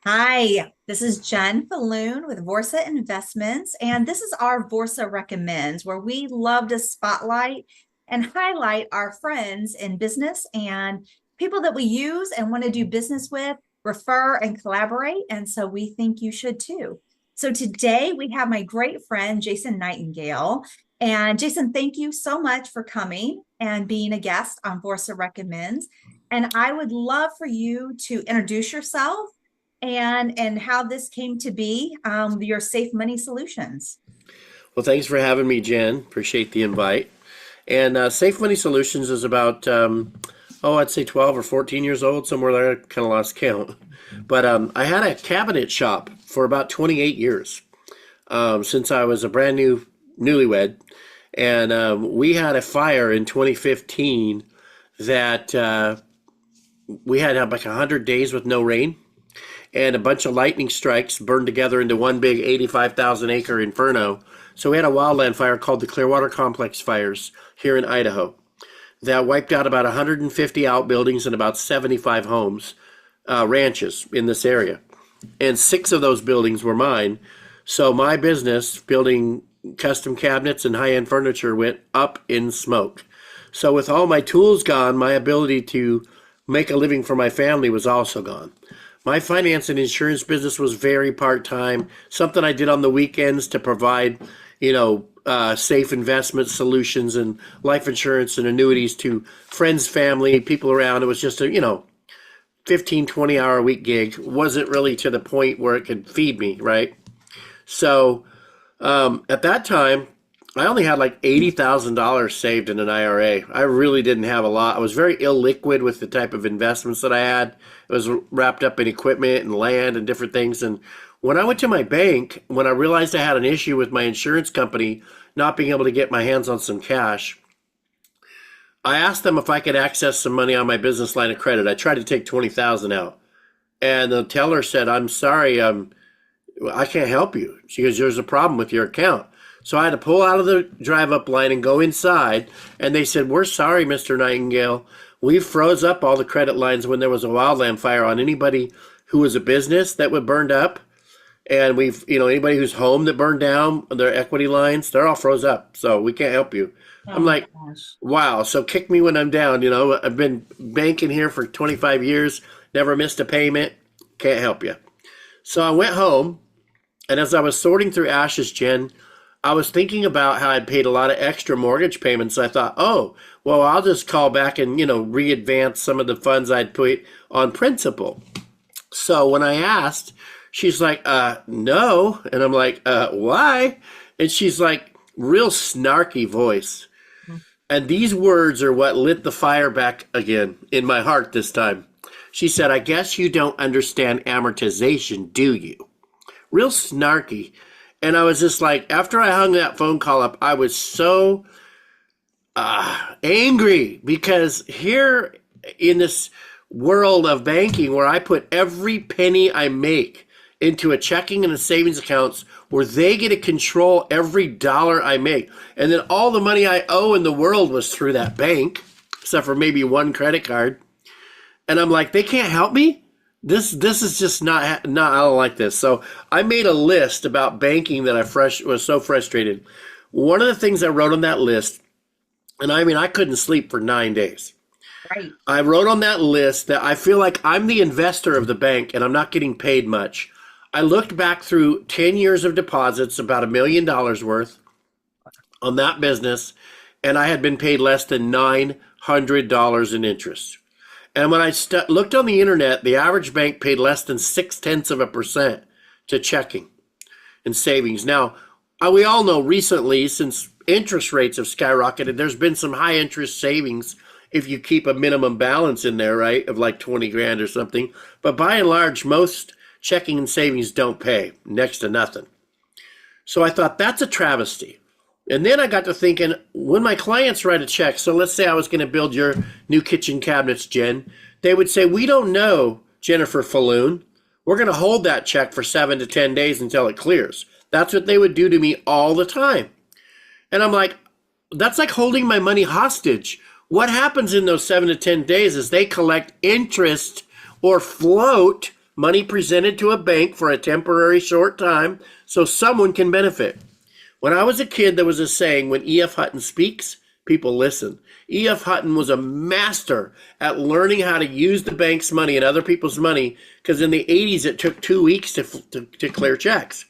Hi, this is Jen Falloon with Vorsa Investments, and this is our Vorsa Recommends, where we love to spotlight and highlight our friends in business and people that we use and want to do business with, refer and collaborate. And so we think you should too. So today we have my great friend, Jason Nightingale. And Jason, thank you so much for coming and being a guest on Vorsa Recommends. And I would love for you to introduce yourself and how this came to be, your safe money solutions. Well, thanks for having me, Jen. Appreciate the invite. And Safe Money Solutions is about, I'd say 12 or 14 years old, somewhere there. I kind of lost count. But I had a cabinet shop for about 28 years since I was a brand new newlywed. And we had a fire in 2015 that we had like 100 days with no rain, and a bunch of lightning strikes burned together into one big 85,000 acre inferno. So we had a wildland fire called the Clearwater Complex fires here in Idaho that wiped out about 150 outbuildings and about 75 homes, ranches in this area. And six of those buildings were mine. So my business, building custom cabinets and high end furniture, went up in smoke. So with all my tools gone, my ability to make a living for my family was also gone. My finance and insurance business was very part-time, something I did on the weekends to provide, safe investment solutions and life insurance and annuities to friends, family, people around. It was just a, 15, 20 hour a week gig. Wasn't really to the point where it could feed me, right? So at that time, I only had like $80,000 saved in an IRA. I really didn't have a lot. I was very illiquid with the type of investments that I had. It was wrapped up in equipment and land and different things. And when I went to my bank, when I realized I had an issue with my insurance company not being able to get my hands on some cash, I asked them if I could access some money on my business line of credit. I tried to take 20,000 out. And the teller said, "I'm sorry, I can't help you." She goes, "There's a problem with your account." So I had to pull out of the drive up line and go inside. And they said, "We're sorry, Mr. Nightingale. We froze up all the credit lines when there was a wildland fire on anybody who was a business that would burned up. And anybody whose home that burned down, their equity lines, they're all froze up. So we can't help you." Oh I'm my like, gosh. wow. So kick me when I'm down. I've been banking here for 25 years, never missed a payment. Can't help you. So I went home. And as I was sorting through ashes, Jen, I was thinking about how I'd paid a lot of extra mortgage payments. I thought, oh, well, I'll just call back and, re-advance some of the funds I'd put on principal. So when I asked, she's like, no. And I'm like, why? And she's like, real snarky voice. And these words are what lit the fire back again in my heart this time. She said, "I guess you don't understand amortization, do you?" Real snarky. And I was just like, after I hung that phone call up, I was so angry because here in this world of banking where I put every penny I make into a checking and a savings accounts where they get to control every dollar I make. And then all the money I owe in the world was through that bank, except for maybe one credit card. And I'm like, they can't help me? This is just not I don't like this. So I made a list about banking that was so frustrated. One of the things I wrote on that list, and I mean I couldn't sleep for 9 days. Right. I wrote on that list that I feel like I'm the investor of the bank and I'm not getting paid much. I looked back through 10 years of deposits, about $1 million worth on that business, and I had been paid less than $900 in interest. And when I looked on the internet, the average bank paid less than 0.6% to checking and savings. Now, we all know recently, since interest rates have skyrocketed, there's been some high interest savings if you keep a minimum balance in there, right, of like 20 grand or something. But by and large, most checking and savings don't pay, next to nothing. So I thought that's a travesty. And then I got to thinking, when my clients write a check, so let's say I was going to build your new kitchen cabinets, Jen, they would say, "We don't know, Jennifer Falloon. We're going to hold that check for 7 to 10 days until it clears." That's what they would do to me all the time. And I'm like, that's like holding my money hostage. What happens in those 7 to 10 days is they collect interest or float money presented to a bank for a temporary short time so someone can benefit. When I was a kid, there was a saying, when E.F. Hutton speaks, people listen. E.F. Hutton was a master at learning how to use the bank's money and other people's money, because in the 80s, it took 2 weeks to clear checks.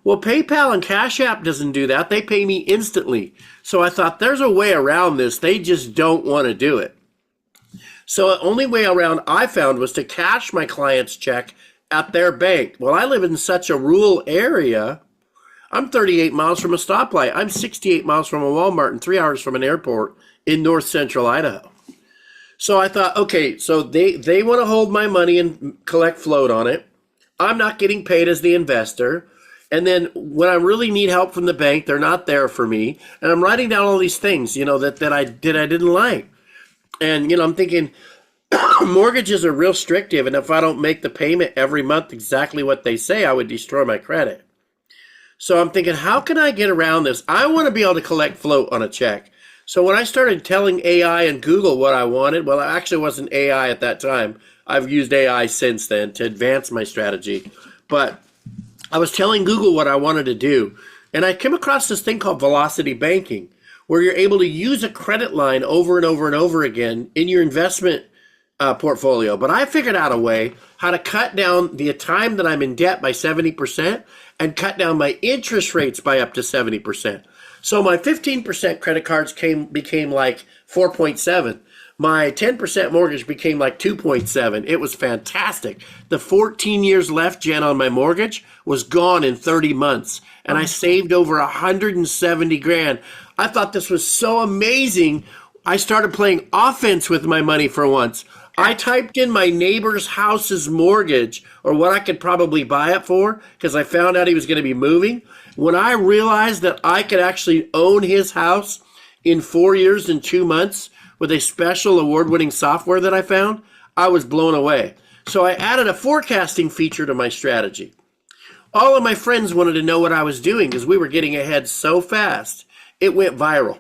Well, PayPal and Cash App doesn't do that. They pay me instantly. So I thought there's a way around this. They just don't want to do it. So the only way around I found was to cash my client's check at their bank. Well, I live in such a rural area. I'm 38 miles from a stoplight. I'm 68 miles from a Walmart and 3 hours from an airport in north central Idaho. So I thought, okay, so they want to hold my money and collect float on it. I'm not getting paid as the investor. And then when I really need help from the bank, they're not there for me. And I'm writing down all these things, that I didn't like. And, I'm thinking mortgages are real restrictive. And if I don't make the payment every month exactly what they say, I would destroy my credit. So I'm thinking, how can I get around this? I want to be able to collect float on a check. So when I started telling AI and Google what I wanted, well, it actually wasn't AI at that time. I've used AI since then to advance my strategy. But I was telling Google what I wanted to do. And I came across this thing called velocity banking, where you're able to use a credit line over and over and over again in your investment portfolio. But I figured out a way how to cut down the time that I'm in debt by 70% and cut down my interest rates by up to 70%. So my 15% credit cards became like 4.7. My 10% mortgage became like 2.7. It was fantastic. The 14 years left, Jen, on my mortgage was gone in 30 months. And I saved over 170 grand. I thought this was so amazing. I started playing offense with my money for once. I typed in my neighbor's house's mortgage, or what I could probably buy it for, because I found out he was going to be moving. When I realized that I could actually own his house in 4 years and 2 months with a special award-winning software that I found, I was blown away. So I added a forecasting feature to my strategy. All of my friends wanted to know what I was doing because we were getting ahead so fast. It went viral.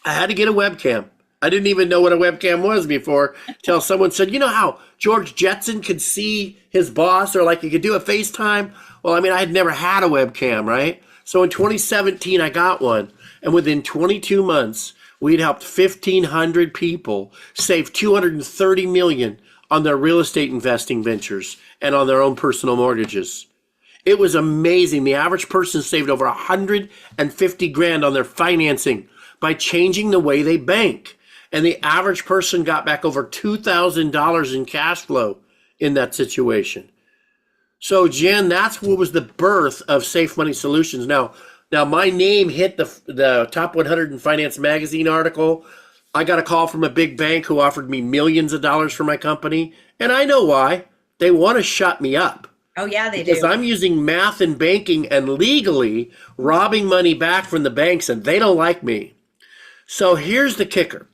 I had to get a webcam. I didn't even know what a webcam was before until someone said, you know how George Jetson could see his boss, or like you could do a FaceTime? Well, I had never had a webcam, right? So in 2017, I got one. And within 22 months, we'd helped 1,500 people save $230 million on their real estate investing ventures and on their own personal mortgages. It was amazing. The average person saved over 150 grand on their financing by changing the way they bank. And the average person got back over $2,000 in cash flow in that situation. So, Jen, that's what was the birth of Safe Money Solutions. Now my name hit the Top 100 in Finance magazine article. I got a call from a big bank who offered me millions of dollars for my company. And I know why. They want to shut me up. Oh, yeah, they do. Because I'm using math and banking and legally robbing money back from the banks, and they don't like me. So here's the kicker.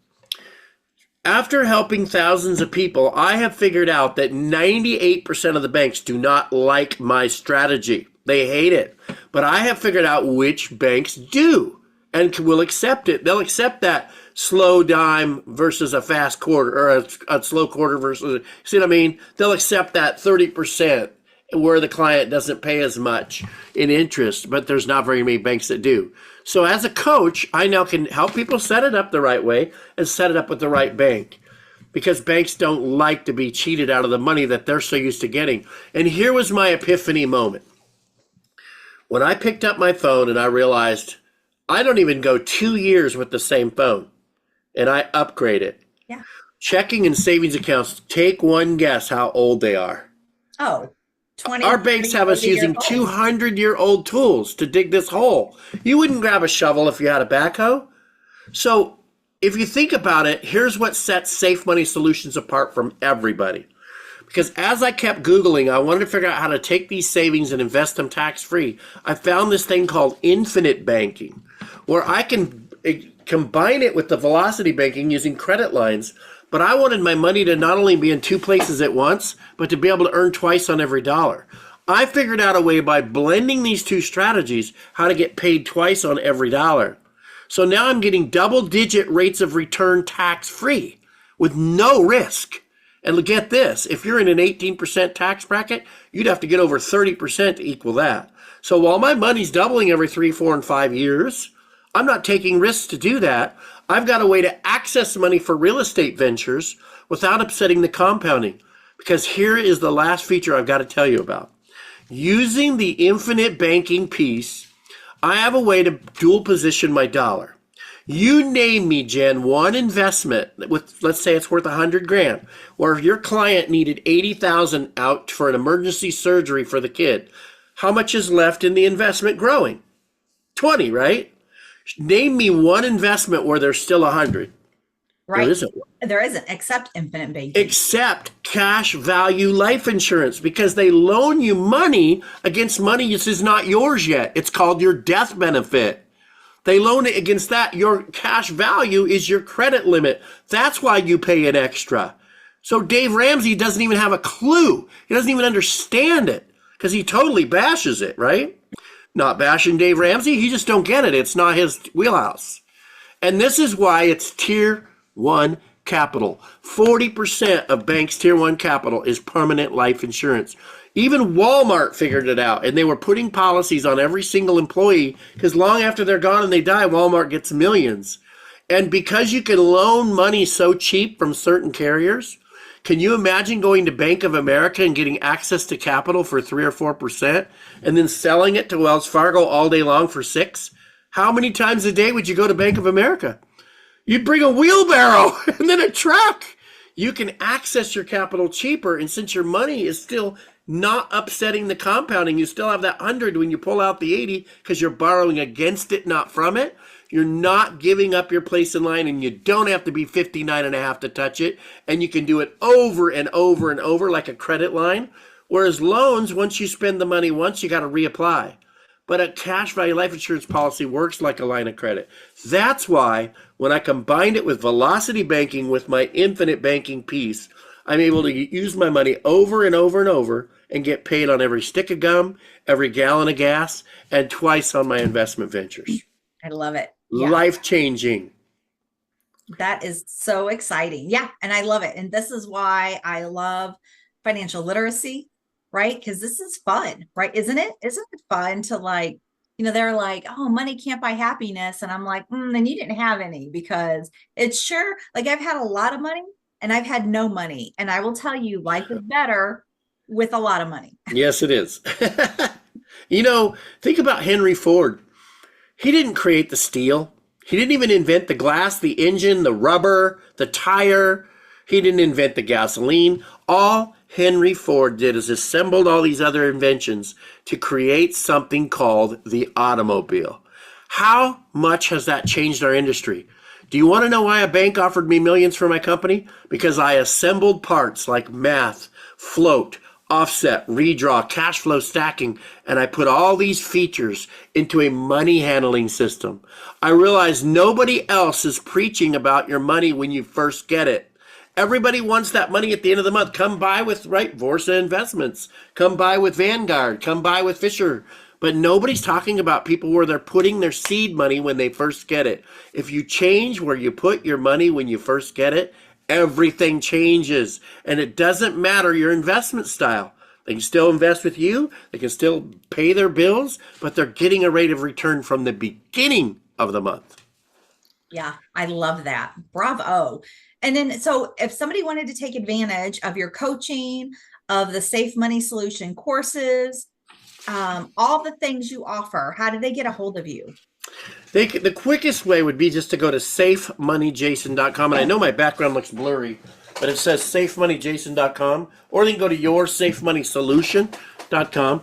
After helping thousands of people, I have figured out that 98% of the banks do not like my strategy. They hate it. But I have figured out which banks do and will accept it. They'll accept that slow dime versus a fast quarter, or a slow quarter versus, see what I mean? They'll accept that 30% where the client doesn't pay as much in interest, but there's not very many banks that do. So as a coach, I now can help people set it up the right way and set it up with the right bank, because banks don't like to be cheated out of the money that they're so used to getting. And here was my epiphany moment. When I picked up my phone and I realized I don't even go 2 years with the same phone, and I upgrade it. Yeah. Checking and savings accounts, take one guess how old they are. Oh, 20. Our banks have us using 200-year-old tools to dig this hole. You wouldn't grab a shovel if you had a backhoe. So if you think about it, here's what sets Safe Money Solutions apart from everybody. Because as I kept Googling, I wanted to figure out how to take these savings and invest them tax-free. I found this thing called infinite banking, where I can combine it with the velocity banking using credit lines. But I wanted my money to not only be in two places at once, but to be able to earn twice on every dollar. I figured out a way by blending these two strategies how to get paid twice on every dollar. So now I'm getting double-digit rates of return tax-free with no risk. And get this, if you're in an 18% tax bracket, you'd have to get over 30% to equal that. So while my money's doubling every 3, 4, and 5 years, I'm not taking risks to do that. I've got a way to access money for real estate ventures without upsetting the compounding. Because here is the last feature I've got to tell you about. Using the infinite banking piece, I have a way to dual position my dollar. You name me, Jen, one investment with, let's say it's worth 100 grand, or if your client needed 80,000 out for an emergency surgery for the kid, how much is left in the investment growing? 20, right? Name me one investment where there's still 100. Right. There isn't one. There isn't, except infinite banking. Except cash value life insurance, because they loan you money against money that is not yours yet. It's called your death benefit. They loan it against that. Your cash value is your credit limit. That's why you pay an extra. So Dave Ramsey doesn't even have a clue. He doesn't even understand it because he totally bashes it, right? Not bashing Dave Ramsey. He just don't get it. It's not his wheelhouse. And this is why it's tier 1 capital. 40% of banks' tier 1 capital is permanent life insurance. Even Walmart figured it out, and they were putting policies on every single employee because long after they're gone and they die, Walmart gets millions. And because you can loan money so cheap from certain carriers, can you imagine going to Bank of America and getting access to capital for 3 or 4% and then selling it to Wells Fargo all day long for 6? How many times a day would you go to Bank of America? You'd bring a wheelbarrow and then a truck. You can access your capital cheaper, and since your money is still not upsetting the compounding, you still have that 100 when you pull out the 80 because you're borrowing against it, not from it. You're not giving up your place in line, and you don't have to be 59 and a half to touch it, and you can do it over and over and over like a credit line. Whereas loans, once you spend the money once, you got to reapply. But a cash value life insurance policy works like a line of credit. That's why when I combined it with velocity banking with my infinite banking piece, I'm able to use my money over and over and over and get paid on every stick of gum, every gallon of gas, and twice on my investment ventures. I love it. Yeah. Life-changing. That is so exciting. Yeah, and I love it. And this is why I love financial literacy, right? Because this is fun, right? Isn't it? Isn't it fun to like, they're like, oh, money can't buy happiness. And I'm like, then you didn't have any, because it's sure, like I've had a lot of money and I've had no money. And I will tell you, life is better with a lot of money. Yes, it is. Think about Henry Ford. He didn't create the steel. He didn't even invent the glass, the engine, the rubber, the tire. He didn't invent the gasoline. All Henry Ford did is assembled all these other inventions to create something called the automobile. How much has that changed our industry? Do you want to know why a bank offered me millions for my company? Because I assembled parts like math, float, offset, redraw, cash flow stacking, and I put all these features into a money handling system. I realized nobody else is preaching about your money when you first get it. Everybody wants that money at the end of the month. Come buy with, Vorsa Investments. Come buy with Vanguard. Come buy with Fisher. But nobody's talking about people where they're putting their seed money when they first get it. If you change where you put your money when you first get it, everything changes. And it doesn't matter your investment style. They can still invest with you. They can still pay their bills, but they're getting a rate of return from the beginning of the month. Yeah, I love that. Bravo. And then, so if somebody wanted to take advantage of your coaching, of the Safe Money Solution courses, all the things you offer, how do they get a hold of you? The quickest way would be just to go to safemoneyjason.com. And I know my background looks blurry, but it says safemoneyjason.com. Or they can go to yoursafemoneysolution.com.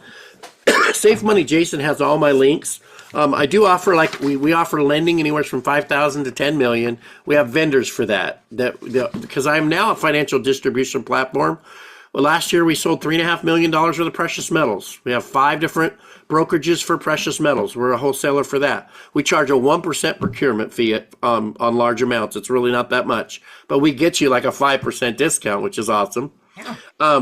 Safe Money Jason has all my links. I do offer, we offer lending anywhere from $5,000 to $10 million. We have vendors for that because I'm now a financial distribution platform. Well, last year we sold $3.5 million worth of precious metals. We have 5 different brokerages for precious metals. We're a wholesaler for that. We charge a 1% procurement fee on large amounts. It's really not that much, but we get you like a 5% discount, which is awesome. Yeah.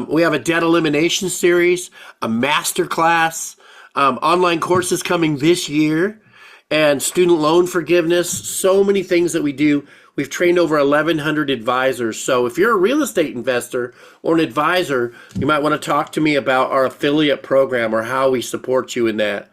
We have a debt elimination series, a master class, online courses coming this year, and student loan forgiveness. So many things that we do. We've trained over 1,100 advisors. So if you're a real estate investor or an advisor, you might want to talk to me about our affiliate program or how we support you in that.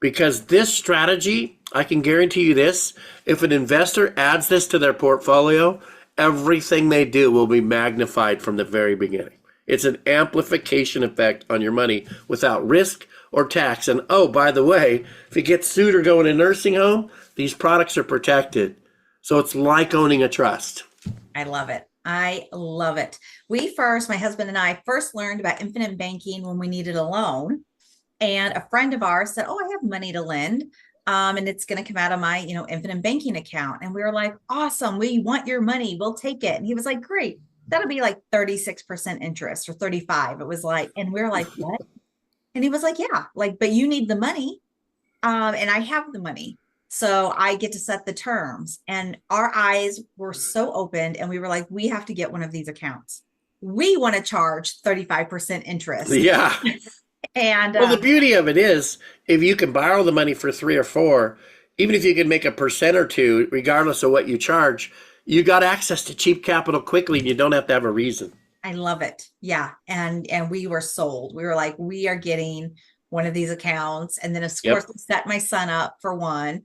Because this strategy, I can guarantee you this, if an investor adds this to their portfolio, everything they do will be magnified from the very beginning. It's an amplification effect on your money without risk or tax. And oh, by the way, if you get sued or go in a nursing home, these products are protected. So it's like owning a trust. I love it. I love it. My husband and I first learned about infinite banking when we needed a loan. And a friend of ours said, "Oh, I have money to lend. And it's going to come out of my, infinite banking account." And we were like, "Awesome. We want your money. We'll take it." And he was like, "Great. That'll be like 36% interest or 35." It was like, and we were like, "What?" And he was like, "Yeah, like, but you need the money. And I have the money. So I get to set the terms." And our eyes were so opened and we were like, "We have to get one of these accounts. We want to charge 35% interest." Yeah. And well, the beauty of it is if you can borrow the money for 3 or 4, even if you can make a percent or two, regardless of what you charge, you got access to cheap capital quickly and you don't have to have a reason. I love it. Yeah. And we were sold. We were like, we are getting one of these accounts. And then of course we set my son up for one.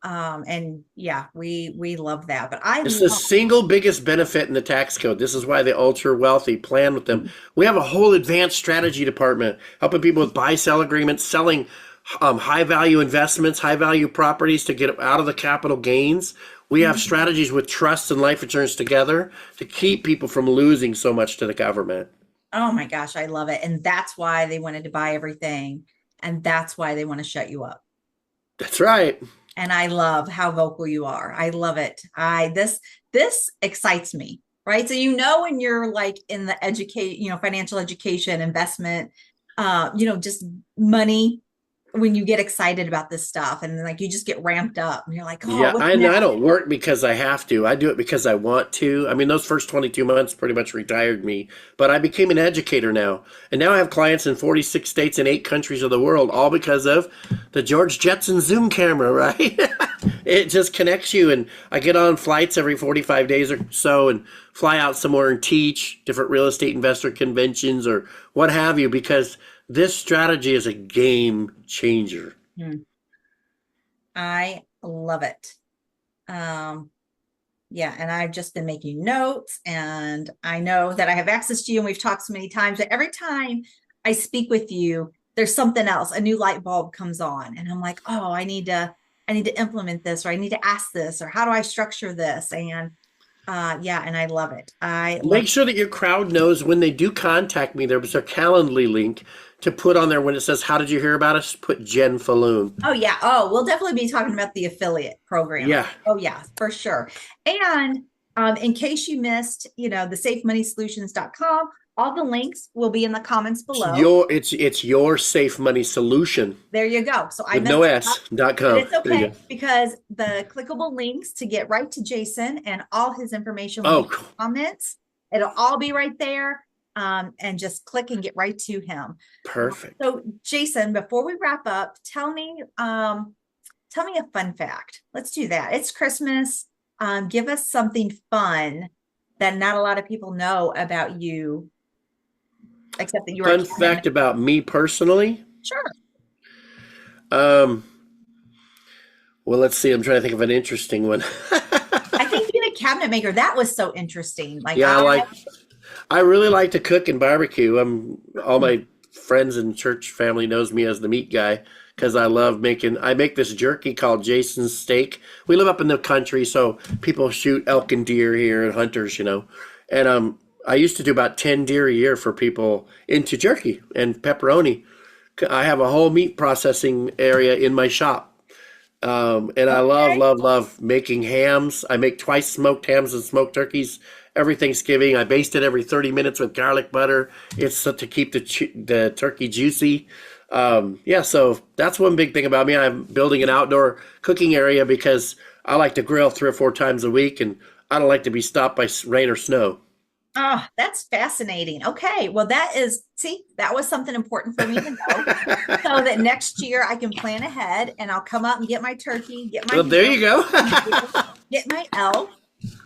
And yeah, we love that. But it's the single biggest benefit in the tax code. This is why the ultra wealthy plan with them. We have a whole advanced strategy department helping people with buy-sell agreements, selling high value investments, high value properties to get out of the capital gains. We have strategies with trusts and life insurance together to keep people from losing so much to the government. Oh my gosh, I love it. And that's why they wanted to buy everything. And that's why they want to shut you up. That's right. And I love how vocal you are. I love it. This excites me, right? So, when you're like in the financial education, investment, just money, when you get excited about this stuff and like you just get ramped up and you're like, "Oh, yeah, I don't work because I have to. I do it because I want to. I mean, those first 22 months pretty much retired me, but I became an educator now. And now I have clients in 46 states and 8 countries of the world, all because of the George Jetson Zoom camera, right? It just connects you. And I get on flights every 45 days or so and fly out somewhere and teach different real estate investor conventions or what have you, because this strategy is a game changer. I love it. Yeah, and I've just been making notes and I know that I have access to you and we've talked so many times, but every time I speak with you, there's something else, a new light bulb comes on and I'm like, "Oh, I need to implement this, or I need to ask this, or how do I structure this?" And yeah, and I love it. Make sure that your crowd knows when they do contact me, there's a Calendly link to put on there when it says, "How did you hear about us?" Put Jen Falloon. Oh, yeah. Oh, we'll definitely be talking about the affiliate program. Yeah. Oh, yeah, for sure. And in case you missed, the safemoneysolutions.com, all the links will be in the comments below. It's your safe money solution. There you go. So with no s.com. It's okay because the clickable links to get right to Jason and all his information comments, it'll all be right there. And just click and get right to him. Perfect. So Jason, before we wrap up, tell me a fun fact. Let's do that. It's Christmas. Give us something fun that not a lot of people know about you, except that you are. Fun fact about me personally? Sure. Well, let's see. I'm trying to think of an interesting one. I think being a cabinet maker, that was so interesting. I really like to cook and barbecue. All my friends and church family knows me as the meat guy because I make this jerky called Jason's Steak. We live up in the country, so people shoot elk and deer here and hunters, And I used to do about 10 deer a year for people into jerky and pepperoni. I have a whole meat processing area in my shop. And I love making hams. I make twice smoked hams and smoked turkeys every Thanksgiving. I baste it every 30 minutes with garlic butter. It's to keep the turkey juicy. So that's one big thing about me. I'm building an outdoor cooking area because I like to grill 3 or 4 times a week, and I don't like to be stopped by rain or snow. Oh, that's fascinating. Okay. Well, that was something important for me to know so that next year I can plan ahead and I'll come up and get my turkey, there you go. get my elk,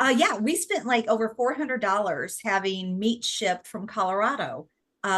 Yeah, we spent like over $400 having meat shipped from Colorado.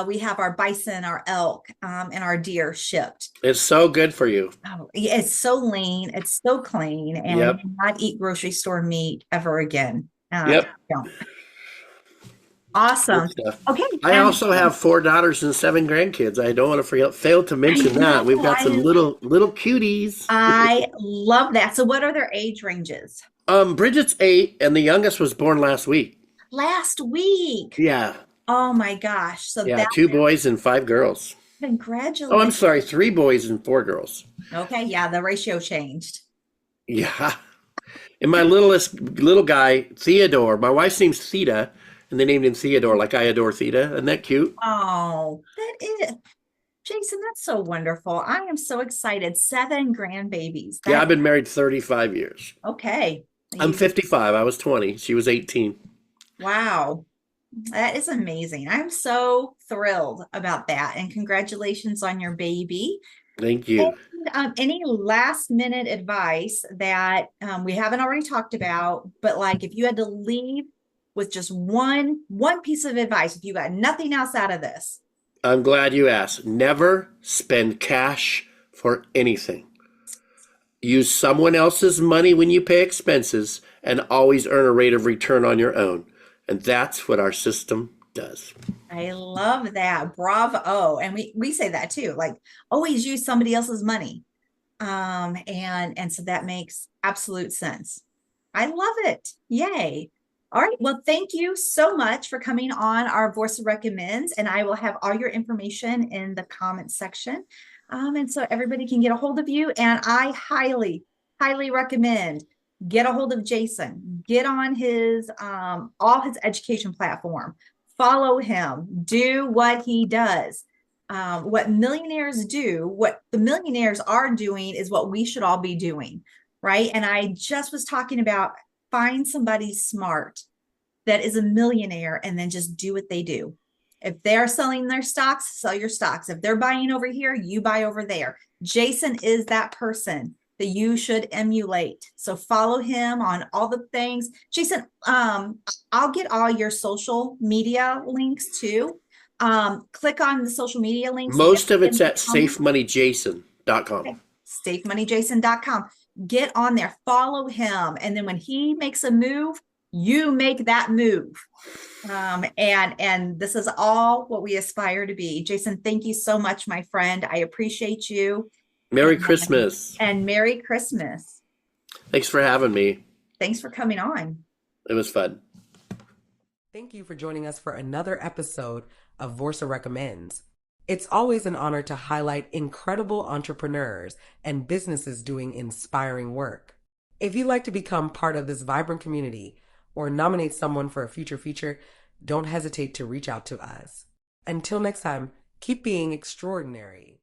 We have our bison, our elk, and our deer shipped. It's so good for you. Oh, yeah, it's so lean, it's so clean, and we Yep. will not eat grocery store meat ever again. Yep. Don't. Good Awesome. stuff. Okay, I and also have 4 daughters and 7 grandkids. I don't want to fail to I mention know that. We've got some little cuties. I love that. So, what are their age ranges? Bridget's 8, and the youngest was born last week. Last week. Yeah. Oh my gosh. So Yeah, that 2 boys and 5 girls. Oh, I'm congratulations. sorry, 3 boys and 4 girls. Okay, yeah, the ratio changed. Yeah. And my little guy, Theodore, my wife's name's Theta, and they named him Theodore, like I adore Theta. Isn't that cute? Oh, that is Jason, that's so wonderful. I am so excited. 7 grandbabies. Yeah, That I've been married 35 years. okay. I'm You 55. I was 20. She was 18. wow. That is amazing. I'm so thrilled about that. And congratulations on your baby. Thank And you. any last minute advice that we haven't already talked about, but like if you had to leave with just one piece of advice, if you got nothing else out of this, I'm glad you asked. Never spend cash for anything. Use someone else's money when you pay expenses and always earn a rate of return on your own. And that's what our system does. I love that. Bravo. And we say that too, like always use somebody else's money. And so that makes absolute sense. I love it. Yay. All right. Well, thank you so much for coming on our Vorsa Recommends, and I will have all your information in the comments section. And so everybody can get a hold of you. And I highly recommend get a hold of Jason, get on his all his education platform, follow him, do what he does. What millionaires do, what the millionaires are doing is what we should all be doing, right? And I just was talking about find somebody smart that is a millionaire and then just do what they do. If they're selling their stocks, sell your stocks. If they're buying over here, you buy over there. Jason is that person that you should emulate. So follow him on all the things. Jason, I'll get all your social media links too. Click on the social media links. Most of it's at Um, safemoneyjason.com. okay. SafeMoneyJason.com. Get on there, follow him. And then when he makes a move, you make that move. And this is all what we aspire to be. Jason, thank you so much, my friend. I appreciate you. Merry Christmas. And Merry Christmas. Thanks for having me. Thanks for coming on. It was fun. Thank you for joining us for another episode of Vorsa Recommends. It's always an honor to highlight incredible entrepreneurs and businesses doing inspiring work. If you'd like to become part of this vibrant community or nominate someone for a future feature, don't hesitate to reach out to us. Until next time, keep being extraordinary.